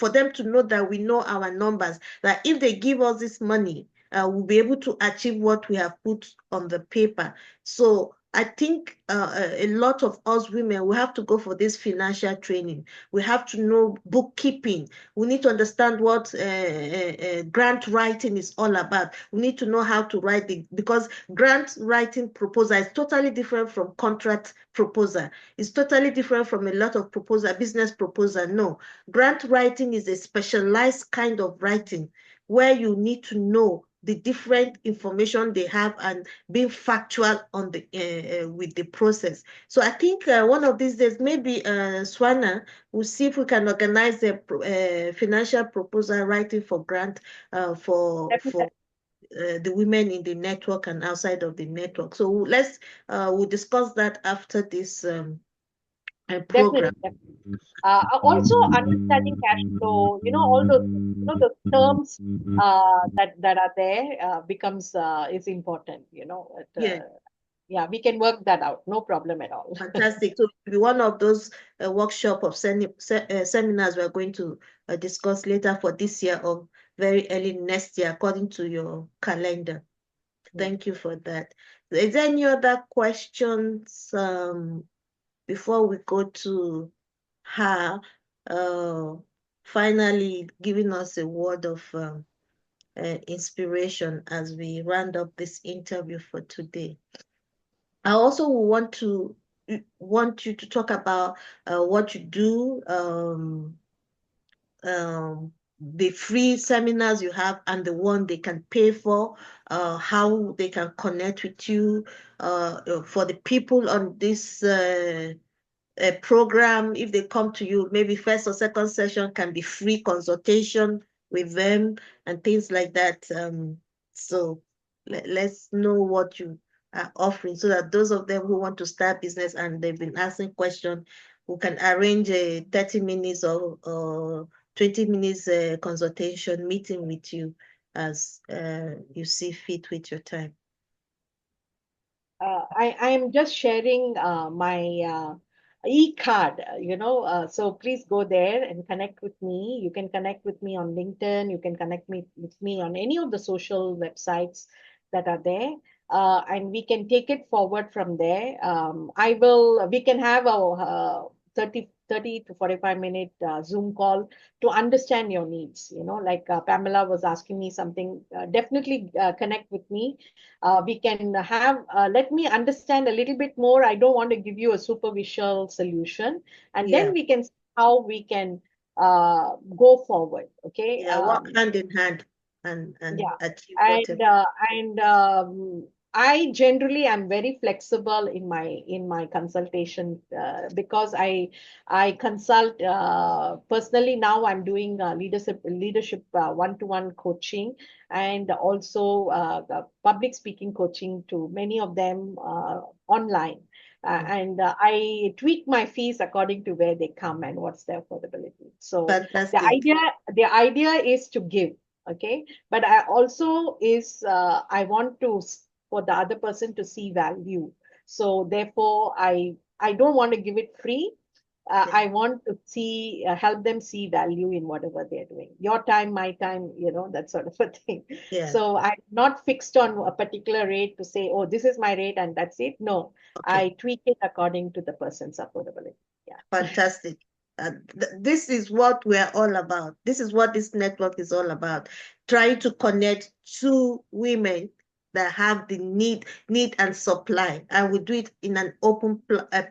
them to know that we know our numbers, that if they give us this money, we'll be able to achieve what we have put on the paper. So I think a lot of us women, we have to go for this financial training. We have to know bookkeeping. We need to understand what grant writing is all about. We need to know how to write because grant writing proposal is totally different from contract proposal. It's totally different from a lot of proposal, business proposal. No, grant writing is a specialized kind of writing where you need to know the different information they have and being factual on the with the process. So I think one of these days, maybe Swarna, we'll see if we can organize a financial proposal writing for grant for the women in the network and outside of the network. So we'll discuss that after this program. Definitely, definitely. Also understanding cash flow, all those things, the terms that are there becomes is important, Yeah, yeah, we can work that out, no problem at all. fantastic. So it'll be one of those workshop of seminars we're going to discuss later for this year or very early next year, according to your calendar. Thank you for that. Is there any other questions before we go to her finally giving us a word of inspiration as we round up this interview for today. I also want you to talk about what you do, the free seminars you have and the one they can pay for, how they can connect with you, for the people on this a program. If they come to you, maybe first or second session can be free consultation with them and things like that. So let's know what you are offering so that those of them who want to start business and they've been asking questions, who can arrange a 30 minutes or 20 minutes consultation meeting with you as you see fit with your time. I am just sharing my e-card, so please go there and connect with me. You can connect with me on LinkedIn. You can connect with me on any of the social websites that are there. And we can take it forward from there. We can have a 30 to 45-minute Zoom call to understand your needs. Like Pamela was asking me something, definitely connect with me. We can have, let me understand a little bit more. I don't want to give you a superficial solution. And Yeah. then we can see how we can go forward. Okay. Yeah, work hand in hand and Yeah. achieve And whatever. I generally am very flexible in my consultation because I consult personally. Now I'm doing leadership one-to-one coaching, and also public speaking coaching to many of them online. And I tweak my fees according to where they come and what's their affordability. So the Fantastic. idea the idea is to give. Okay, but I also is I want to for the other person to see value. So therefore, I don't want to give it free. Yeah. I want to see help them see value in whatever they're doing. Your time, my time, that sort of a thing. Yeah. So I'm not fixed on a particular rate to say, oh, this is my rate and that's it. No, Okay. I tweak it according to the person's affordability. Yeah. Fantastic. This is what we're all about. This is what this network is all about. Trying to connect two women that have the need and supply, and we do it in an open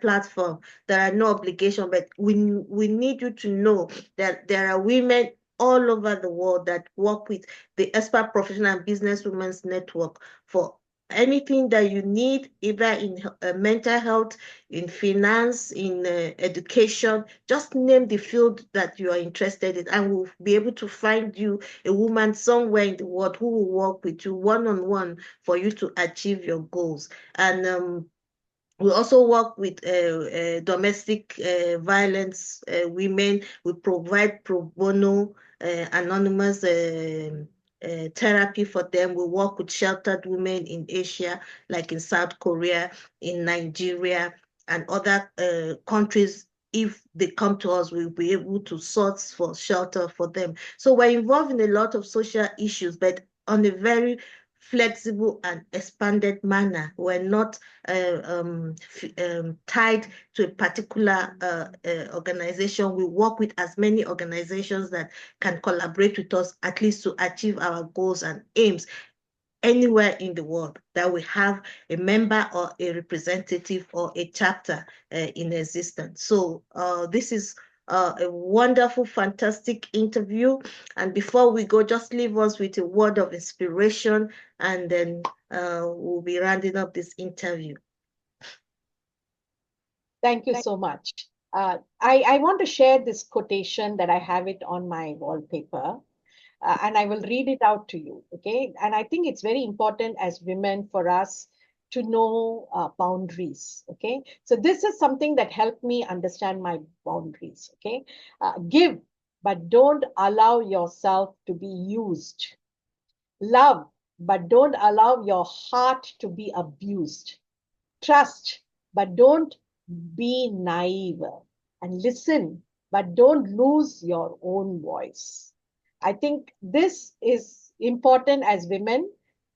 platform. There are no obligation, but we need you to know that there are women all over the world that work with the Expert Professional and Business Women's Network for anything that you need, either in mental health, in finance, in education. Just name the field that you are interested in, and we'll be able to find you a woman somewhere in the world who will work with you one-on-one for you to achieve your goals. And we also work with domestic violence women. We provide pro bono, anonymous therapy for them. We work with sheltered women in Asia, like in South Korea, in Nigeria, and other countries. If they come to us, we'll be able to source for shelter for them. So we're involved in a lot of social issues, but on a very flexible and expanded manner. We're not tied to a particular organization. We work with as many organizations that can collaborate with us, at least to achieve our goals and aims anywhere in the world, that we have a member or a representative or a chapter in existence. So this is a wonderful, fantastic interview. And before we go, just leave us with a word of inspiration, and then we'll be rounding up this interview. Thank you so much. I want to share this quotation that I have it on my wallpaper, and I will read it out to you. Okay. And I think it's very important as women for us to know boundaries. Okay. So this is something that helped me understand my boundaries. Okay. Give, but don't allow yourself to be used. Love, but don't allow your heart to be abused. Trust, but don't be naive. And listen, but don't lose your own voice. I think this is important as women,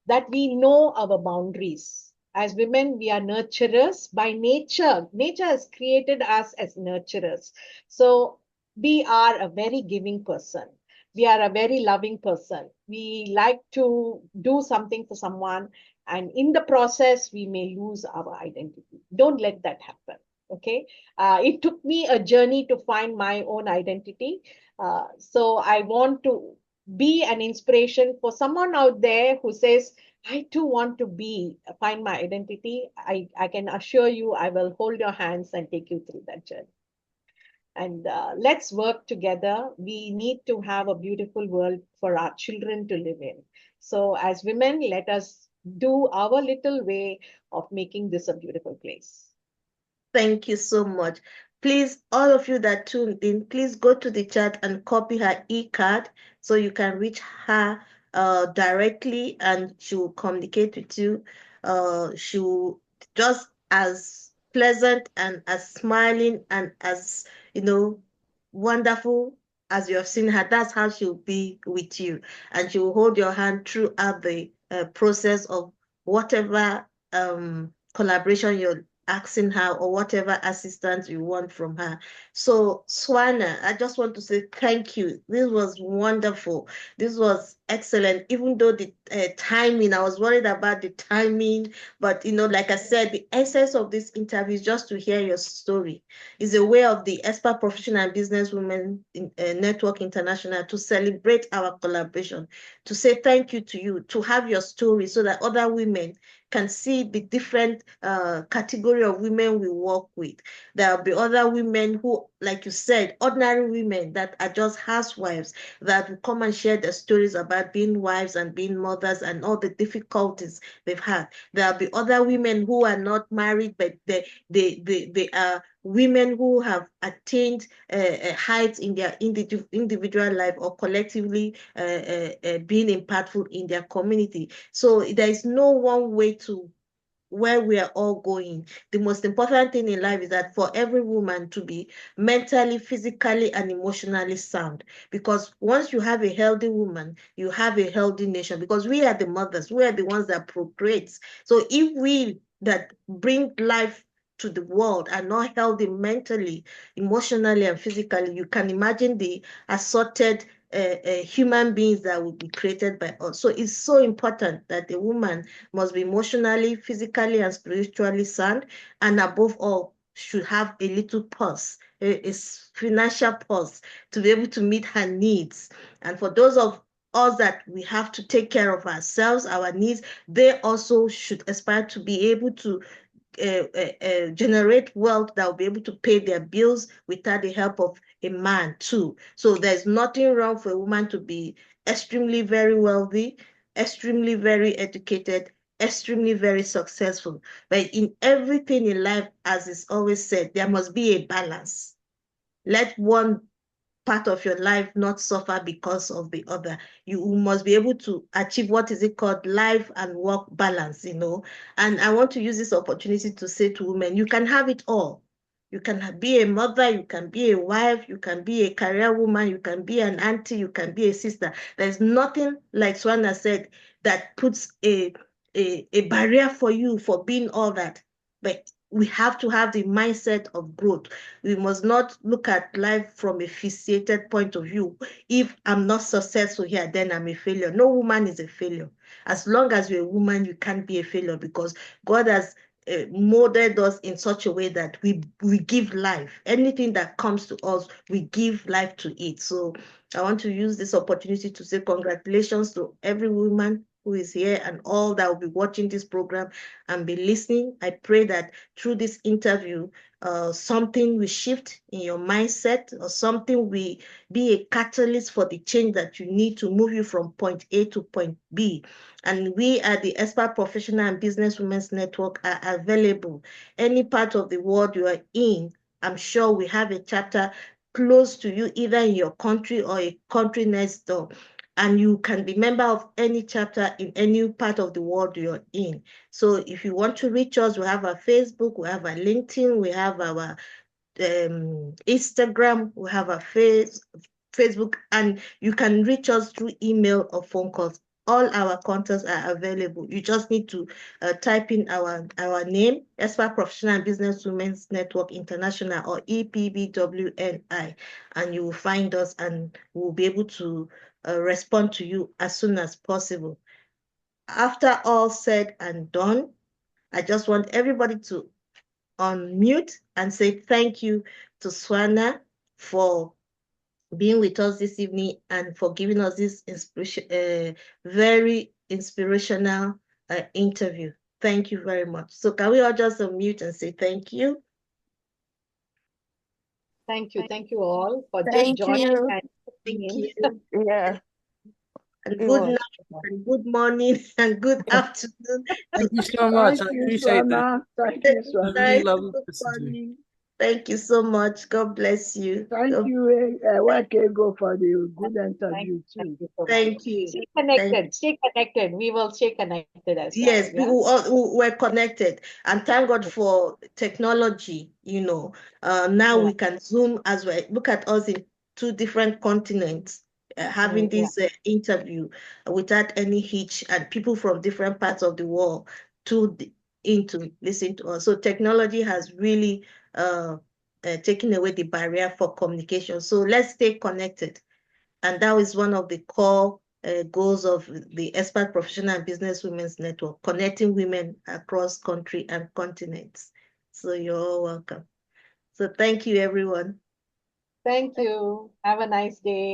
that we know our boundaries. As women, we are nurturers by nature. Nature has created us as nurturers. So we are a very giving person. we are a very loving person. We like to do something for someone, and in the process, we may lose our identity. Don't let that happen. Okay. It took me a journey to find my own identity. So I want to be an inspiration for someone out there who says, I too want to find my identity. I can assure you, I will hold your hands and take you through that journey. And let's work together. We need to have a beautiful world for our children to live in. So, as women, let us do our little way of making this a beautiful place. Thank you so much. Please, all of you that tuned in, please go to the chat and copy her e-card so you can reach her directly and she will communicate with you. She will just as pleasant and as smiling and as, wonderful as you have seen her. That's how she'll be with you. And she will hold your hand throughout the process of whatever collaboration you're asking her or whatever assistance you want from her. So, Swarna, I just want to say thank you. This was wonderful. This was excellent. Even though the timing, I was worried about the timing, but like I said, the essence of this interview is just to hear your story. It's a way of the expert professional and business women network international to celebrate our collaboration, to say thank you to you, to have your story so that other women can see the different category of women we work with. There will be other women who, like you said, ordinary women that are just housewives that will come and share their stories about being wives and being mothers and all the difficulties they've had. There will be other women who are not married, but they are women who have attained heights in their individual life or collectively being impactful in their community. So there is no one way to where we are all going. The most important thing in life is that for every woman to be mentally, physically, and emotionally sound. Because once you have a healthy woman, you have a healthy nation. Because we are the mothers, we are the ones that procreate. So if we that bring life to the world are not healthy mentally, emotionally, and physically, you can imagine the assorted human beings that will be created by us. So it's so important that a woman must be emotionally, physically, and spiritually sound, and above all, should have a little purse, a financial purse to be able to meet her needs. And for those of us that we have to take care of ourselves, our needs, they also should aspire to be able to generate wealth that will be able to pay their bills without the help of a man too. So there's nothing wrong for a woman to be extremely very wealthy, extremely very educated, extremely very successful. But in everything in life, as is always said, there must be a balance. Let one part of your life not suffer because of the other. You must be able to achieve what is it called life and work balance, And I want to use this opportunity to say to women, you can have it all. You can be a mother, you can be a wife, you can be a career woman, you can be an auntie, you can be a sister. There's nothing, like Swarna said, that puts a barrier for you for being all that. But we have to have the mindset of growth. We must not look at life from a fixated point of view. If I'm not successful here, then I'm a failure. No woman is a failure. As long as you're a woman, you can't be a failure because God has molded us in such a way that we give life. Anything that comes to us, we give life to it. So I want to use this opportunity to say congratulations to every woman who is here and all that will be watching this program and be listening. I pray that through this interview, something will shift in your mindset or something will be a catalyst for the change that you need to move you from point A to point B. And we at the Expert Professional and Business Women's Network are available. Any part of the world you are in, I'm sure we have a chapter close to you, either in your country or a country next door. And you can be member of any chapter in any part of the world you're in. So if you want to reach us, we have our Facebook, we have our LinkedIn, we have our Instagram, we have our Facebook, and you can reach us through email or phone calls. all our contacts are available. You just need to type in our name, Expert Professional and Business Women's Network International, or EPBWNI, and you will find us, and we'll be able to respond to you as soon as possible. After all said and done, I just want everybody to unmute and say thank you to Swarna for being with us this evening and for giving us this very inspirational interview. Thank you very much. So can we all just unmute and say thank you? Thank you. Thank you all for just Thank joining you. and Thank tuning you. in. Yeah. And It good was. night and good morning and good afternoon. Thank you so much. Thank I you, appreciate that. Swarna. Thank Good you, It was Swarna. really night, lovely good to listen to you. morning. Thank you so much. God bless you. Thank God, you, Nwakego, for the good interview Thank too. you so much. thank you. Stay Thank connected. Stay connected. We will stay connected as well. Yes, Yeah. we're connected, and thank God for technology. Now Yeah. we can Zoom as well. Look at us in two different continents, having Yeah. this interview without any hitch, and people from different parts of the world in to listen to us. So technology has really taken away the barrier for communication. So let's stay connected. And that is one of the core goals of the Expert Professional and Business Women's Network, connecting women across country and continents. So you're all welcome. So thank you, everyone. Thank you. Have a nice day.